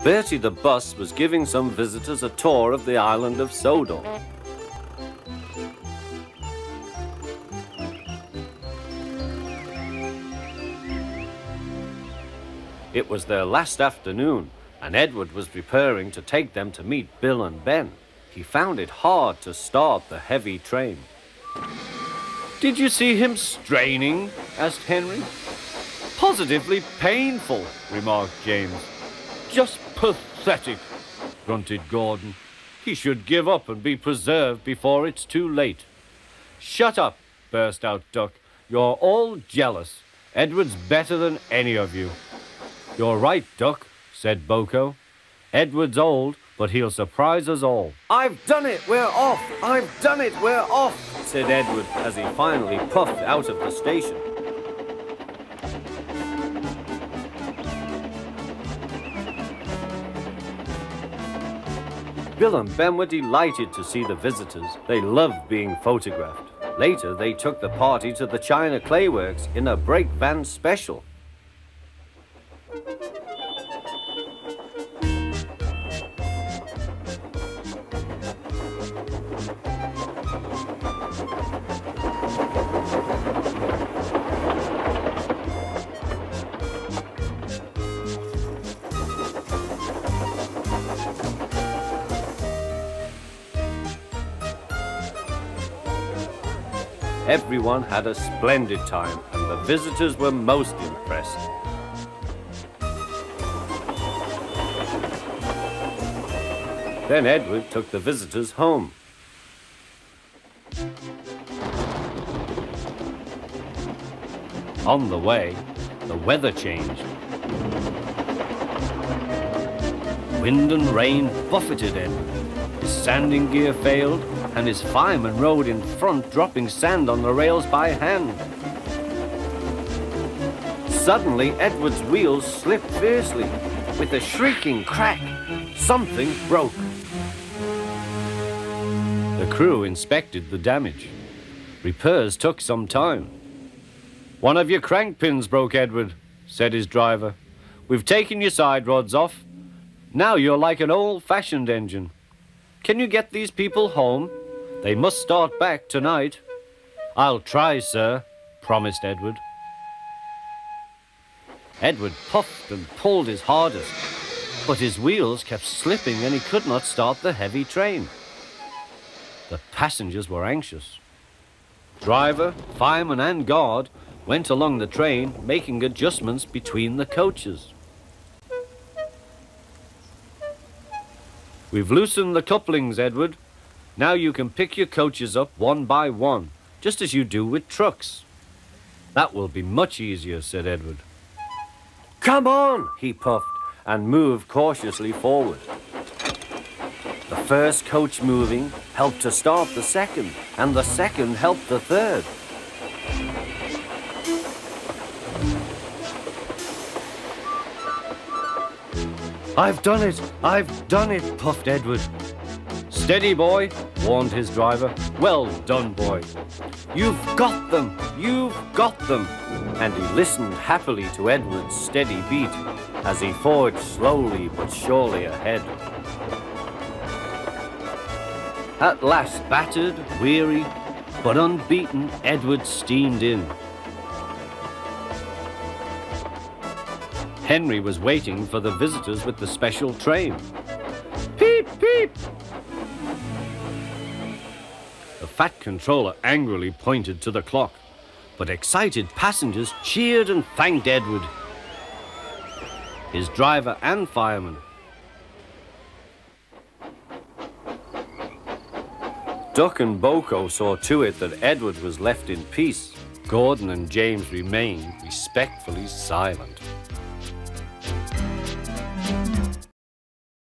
Bertie the bus was giving some visitors a tour of the island of Sodor. It was their last afternoon, and Edward was preparing to take them to meet Bill and Ben. He found it hard to start the heavy train. "Did you see him straining?" asked Henry. "Positively painful," remarked James. "Just pathetic," grunted Gordon. "He should give up and be preserved before it's too late." "Shut up," burst out Duck. "You're all jealous. Edward's better than any of you." "You're right, Duck," said Boko. "Edward's old, but he'll surprise us all." "I've done it, we're off! I've done it, we're off!" said Edward as he finally puffed out of the station. Bill and Ben were delighted to see the visitors. They loved being photographed. Later, they took the party to the China Clay Works in a brake van special. Everyone had a splendid time, and the visitors were most impressed. Then Edward took the visitors home. On the way, the weather changed. Wind and rain buffeted Edward. His sanding gear failed, and his fireman rode in front, dropping sand on the rails by hand. Suddenly, Edward's wheels slipped fiercely. With a shrieking crack, something broke. The crew inspected the damage. Repairs took some time. "One of your crank pins broke, Edward," said his driver. "We've taken your side rods off. Now you're like an old-fashioned engine. Can you get these people home? They must start back tonight." "I'll try, sir," promised Edward. Edward puffed and pulled his hardest, but his wheels kept slipping and he could not start the heavy train. The passengers were anxious. Driver, fireman and guard went along the train, making adjustments between the coaches. "We've loosened the couplings, Edward. Now you can pick your coaches up one by one, just as you do with trucks." "That will be much easier," said Edward. "Come on," he puffed, and moved cautiously forward. The first coach moving helped to start the second, and the second helped the third. "I've done it! I've done it!" puffed Edward. "Steady, boy," warned his driver. "Well done, boy. You've got them! You've got them!" And he listened happily to Edward's steady beat as he forged slowly but surely ahead. At last, battered, weary, but unbeaten, Edward steamed in. Henry was waiting for the visitors with the special train. "Peep, peep!" The fat controller angrily pointed to the clock, but excited passengers cheered and thanked Edward, his driver and fireman. Duck and Boko saw to it that Edward was left in peace. Gordon and James remained respectfully silent.